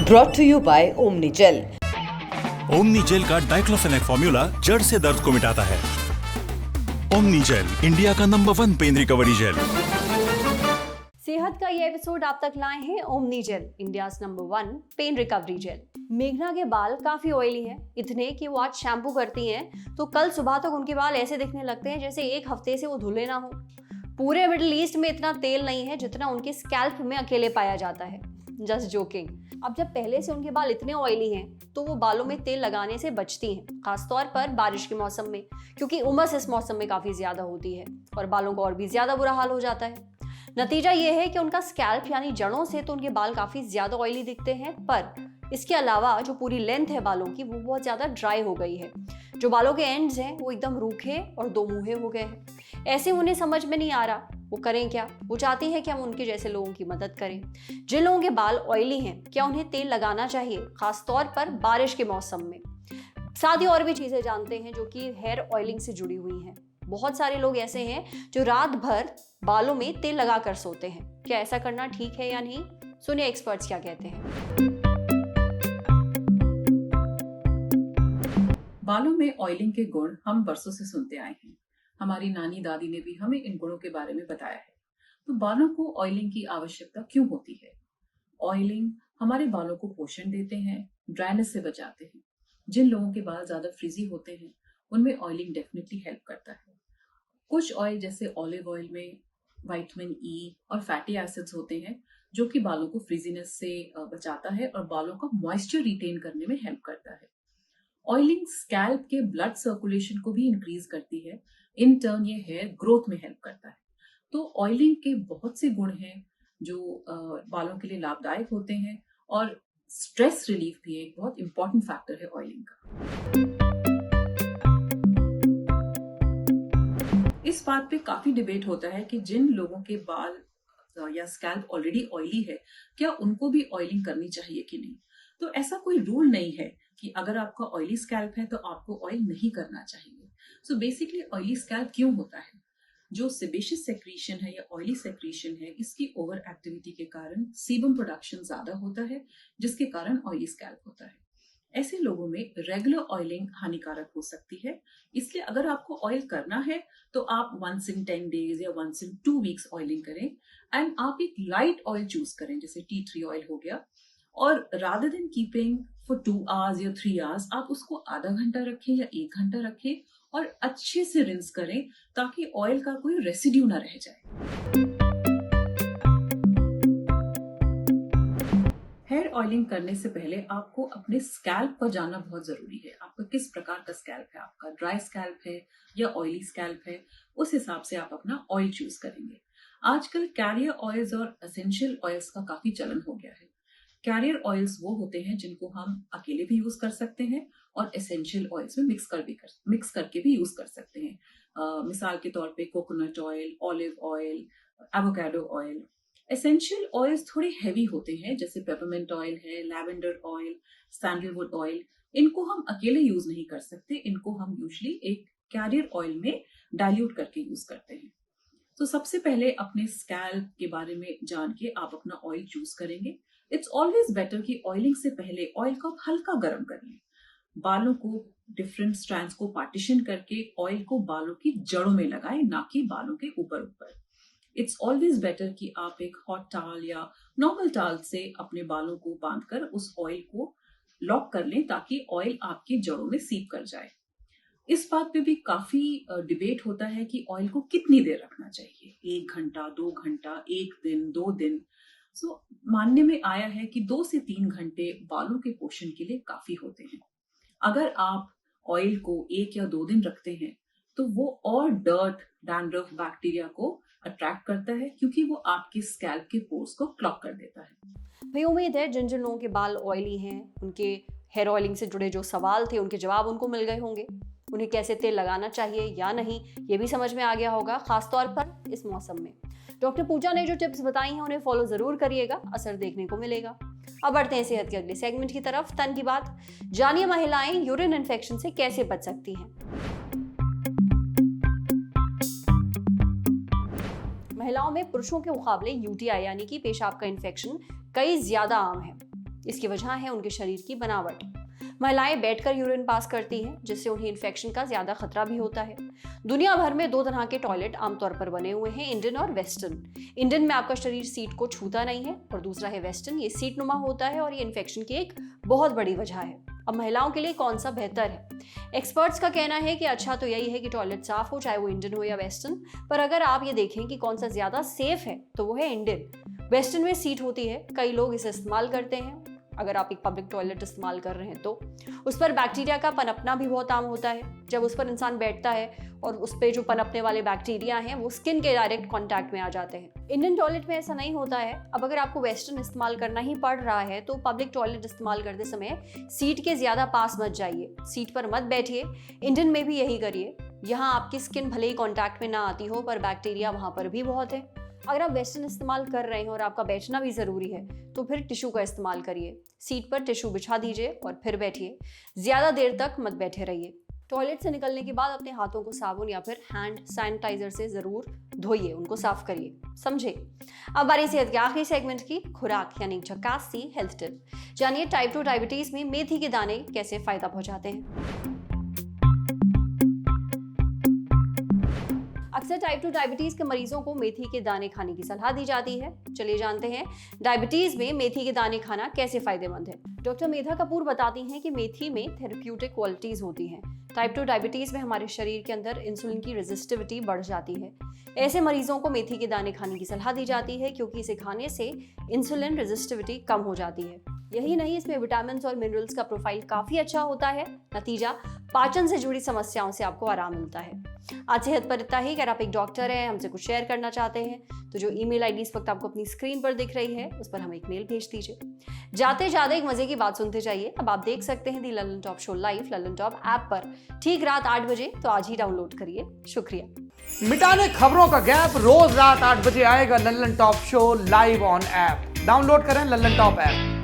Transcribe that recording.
Brought to you by Omni Gel. Omni Gel का diclofenac formula जड़ से दर्द को मिटाता है। ओमनी जेल, इंडिया का नंबर 1 पेन रिकवरी जेल। सेहत का ये एपिसोड आप तक लाए हैं Omni Gel, India number 1 pain recovery gel. मेघना के बाल काफी ऑयली हैं, इतने कि वो आज शैम्पू करती हैं तो कल सुबह तक उनके बाल ऐसे दिखने लगते हैं जैसे एक हफ्ते से वो धुले ना हो। पूरे मिडिल ईस्ट में इतना तेल नहीं है जितना उनके स्कैल्प में अकेले पाया जाता है। Just joking. अब जब पहले से उनके बाल इतने ऑयली हैं तो वो बालों में तेल लगाने से बचती हैं, खासतौर पर बारिश के मौसम में, क्योंकि उमस इस मौसम में काफी ज्यादा होती है और बालों का और भी ज्यादा बुरा हाल हो जाता है। नतीजा ये है कि उनका स्कैल्प यानी जड़ों से तो उनके बाल काफी ज्यादा ऑयली दिखते हैं, पर इसके अलावा जो पूरी लेंथ है बालों की वो बहुत ज्यादा ड्राई हो गई है। जो बालों के एंड्स हैं वो एकदम रूखे और दो मुंहे हो गए हैं। ऐसे उन्हें समझ में नहीं आ रहा वो करें क्या। वो चाहती है कि हम उनके जैसे लोगों की मदद करें। जिन लोगों के बाल ऑयली हैं क्या उन्हें तेल लगाना चाहिए, खासतौर पर बारिश के मौसम में। साथ ही और भी चीजें जानते हैं जो कि हेयर ऑयलिंग से जुड़ी हुई हैं। बहुत सारे लोग ऐसे हैं जो रात भर बालों में तेल लगा कर सोते हैं। क्या ऐसा करना ठीक है या नहीं, सुनिए एक्सपर्ट्स क्या कहते हैं। बालों में ऑयलिंग के गुण हम बरसों से सुनते आए हैं। हमारी नानी दादी ने भी हमें इन गुणों के बारे में बताया है। तो बालों को ऑयलिंग की आवश्यकता क्यों होती है? ऑयलिंग हमारे बालों को पोषण देते हैं, ड्राइनेस से बचाते हैं। जिन लोगों के बाल ज्यादा फ्रिजी होते हैं उनमें ऑयलिंग डेफिनेटली हेल्प करता है। कुछ ऑयल जैसे ऑलिव ऑयल में विटामिन ई और फैटी एसिड्स होते हैं जो कि बालों को फ्रिजीनेस से बचाता है और बालों का मॉइस्चर रिटेन करने में हेल्प करता है। ऑयलिंग स्कैल्प के ब्लड सर्कुलेशन को भी इंक्रीज करती है। इन टर्न ये हेयर ग्रोथ में हेल्प करता है। तो ऑयलिंग के बहुत से गुण हैं जो बालों के लिए लाभदायक होते हैं और स्ट्रेस रिलीफ भी एक बहुत इंपॉर्टेंट फैक्टर है ऑयलिंग का। इस बात पे काफी डिबेट होता है कि जिन लोगों के बाल या स्कैल्प ऑलरेडी ऑयली है क्या उनको भी ऑयलिंग करनी चाहिए कि नहीं। तो ऐसा कोई रूल नहीं है कि अगर आपका ऑयली स्कैल्प है तो आपको ऑयल नहीं करना चाहिए। सो बेसिकली ऑयली स्कैल्प क्यों होता है? जो सेबेशियस सेक्रीशन है या ऑयली सेक्रीशन है, इसकी ओवर एक्टिविटी के कारण सीबम प्रोडक्शन ज्यादा होता है जिसके कारण ऑयली स्कैल्प होता है। ऐसे लोगों में रेगुलर ऑयलिंग हानिकारक हो सकती है। इसलिए अगर आपको ऑयल करना है तो आप once in 10 days या once in 2 weeks ऑयलिंग करें एंड आप एक लाइट ऑयल चूज करें जैसे टी ट्री ऑयल हो गया, और rather than keeping for 2 hours या 3 hours आप उसको आधा घंटा रखें या 1 घंटा रखें और अच्छे से रिंस करें ताकि ऑयल का कोई रेसिड्यू ना रह जाए। हेयर ऑयलिंग करने से पहले आपको अपने स्कैल्प पर जानना बहुत जरूरी है। आपका किस प्रकार का स्कैल्प है, आपका ड्राई स्कैल्प है या ऑयली स्कैल्प है, उस हिसाब से आप अपना ऑयल चूज करेंगे। आजकल कैरियर ऑयल्स और एसेंशियल ऑयल्स का काफी चलन हो गया है। कैरियर ऑयल्स वो होते हैं जिनको हम अकेले भी यूज कर सकते हैं और एसेंशियल ऑयल्स में मिक्स करके भी यूज कर सकते हैं। मिसाल के तौर पे coconut oil, olive oil, avocado oil. Essential oils थोड़े हैवी होते हैं जैसे पेपरमिंट ऑयल है, लैवेंडर ऑयल, सैंडलवुड ऑयल। इनको हम अकेले यूज नहीं कर सकते, इनको हम यूजुअली एक कैरियर ऑयल में डाइल्यूट करके यूज करते हैं। तो सबसे पहले अपने स्कैल्प के बारे में जान के आप अपना ऑयल चूज करेंगे। इट्स ऑलवेज बेटर कि ऑयलिंग से पहले ऑयल को आप हल्का गर्म कर लें। बालों को डिफरेंट स्ट्रैंड्स को पार्टीशन करके ऑयल को बालों की जड़ों में लगाएं, ना कि बालों के ऊपर। इट्स ऑलवेज बेटर कि आप एक हॉट टॉवल या नॉर्मल टॉवल से अपने बालों को बांधकर उस ऑयल को लॉक कर लें ताकि ऑयल आपकी जड़ों में सीप कर जाए। इस बात पे भी काफी डिबेट होता है कि ऑयल को कितनी देर रखना चाहिए, 1 घंटा, 2 घंटा, 1 दिन, 2 दिन। मानने में आया है कि 2 से 3 घंटे बालों के पोषण के लिए काफी होते हैं। अगर आप ऑयल को 1 या 2 दिन रखते हैं तो वो और डर्ट, डैंड्रफ, बैक्टीरिया को अट्रैक्ट करता है क्योंकि वो आपके स्कैल्प के पोर्स को क्लॉग कर देता है। भाई उम्मीद है जिन जिन लोगों के बाल ऑयली हैं उनके हेयर ऑयलिंग से जुड़े जो सवाल थे उनके जवाब उनको मिल गए होंगे। उन्हें कैसे तेल लगाना चाहिए या नहीं ये भी समझ में आ गया होगा, खासतौर पर इस मौसम में। डॉक्टर पूजा ने जो टिप्स बताई हैं उन्हें फॉलो जरूर करिएगा, असर देखने को मिलेगा। अब बढ़ते हैं सेहत के अगले सेगमेंट की तरफ, तन की बात। जानिए महिलाएं यूरिन इन्फेक्शन से कैसे बच सकती हैं। महिलाओं में पुरुषों के मुकाबले यूटीआई यानी कि पेशाब का इन्फेक्शन कई ज्यादा आम है। इसकी वजह है उनके शरीर की बनावट। महिलाएं बैठकर यूरिन पास करती हैं, जिससे उन्हें इन्फेक्शन का ज्यादा खतरा भी होता है। दुनिया भर में 2 तरह के टॉयलेट आमतौर पर बने हुए हैं, इंडियन और वेस्टर्न। इंडियन में आपका शरीर सीट को छूता नहीं है और दूसरा है वेस्टर्न, ये सीट नुमा होता है और ये इन्फेक्शन की एक बहुत बड़ी वजह है। अब महिलाओं के लिए कौन सा बेहतर है? एक्सपर्ट्स का कहना है कि अच्छा तो यही है कि टॉयलेट साफ हो, चाहे वो इंडियन हो या वेस्टर्न। पर अगर आप ये देखें कि कौन सा ज्यादा सेफ है तो वो है इंडियन। वेस्टर्न में सीट होती है, कई लोग इसे इस्तेमाल करते हैं। अगर आप एक पब्लिक टॉयलेट इस्तेमाल कर रहे हैं तो उस पर बैक्टीरिया का पनपना भी बहुत आम होता है। जब उस पर इंसान बैठता है और उस पर जो पनपने वाले बैक्टीरिया हैं वो स्किन के डायरेक्ट कांटेक्ट में आ जाते हैं। इंडियन टॉयलेट में ऐसा नहीं होता है। अब अगर आपको वेस्टर्न इस्तेमाल करना ही पड़ रहा है तो पब्लिक टॉयलेट इस्तेमाल करते समय सीट के ज्यादा पास मत जाइए, सीट पर मत बैठिए। इंडियन में भी यही करिए। यहाँ आपकी स्किन भले ही कांटेक्ट में ना आती हो पर बैक्टीरिया वहाँ पर भी बहुत है। अगर आप वेस्टर्न इस्तेमाल कर रहे हैं और आपका बैठना भी ज़रूरी है तो फिर टिश्यू का इस्तेमाल करिए। सीट पर टिश्यू बिछा दीजिए और फिर बैठिए। ज़्यादा देर तक मत बैठे रहिए। टॉयलेट से निकलने के बाद अपने हाथों को साबुन या फिर हैंड सैनिटाइजर से ज़रूर धोइए, उनको साफ करिए, समझे। अब बारी सेहत के आखिरी सेगमेंट की, खुराक यानी झकास सी हेल्थ टिप। जानिए टाइप 2 डायबिटीज़ में मेथी के दाने कैसे फ़ायदा पहुँचाते हैं। अक्सर टाइप 2 डायबिटीज के मरीजों को मेथी के दाने खाने की सलाह दी जाती है। चलिए जानते हैं डायबिटीज में मेथी के दाने खाना कैसे फायदेमंद है। डॉक्टर मेधा कपूर बताती हैं कि मेथी में थेरेप्यूटिक क्वालिटीज होती हैं। टाइप 2 डायबिटीज में हमारे शरीर के अंदर इंसुलिन की रेजिस्टिविटी बढ़ जाती है। ऐसे मरीजों को मेथी के दाने खाने की सलाह दी जाती है क्योंकि इसे खाने से इंसुलिन रेजिस्टिविटी कम हो जाती है। यही नहीं, इसमें विटामिन और मिनरल्स का प्रोफाइल काफी अच्छा होता है। नतीजा, पाचन से जुड़ी समस्याओं से आपको आराम मिलता है। आज सेहत पर इतना ही। अगर आप एक डॉक्टर हैं, हमसे कुछ शेयर करना चाहते हैं तो जो ईमेल आईडी इस वक्त आपको अपनी स्क्रीन पर दिख रही है उस पर हमें एक मेल भेज दीजिए। जाते जाते एक मजे की बात सुनते जाइए। अब आप देख सकते हैं the Lallantop show live Lallantop app पर ठीक रात 8 बजे, तो आज ही डाउनलोड करिए। शुक्रिया। मिटाने खबरों का गैप, रोज रात 8 बजे आएगा Lallan top show live on app. Download करें लल्लन टॉप ऐप।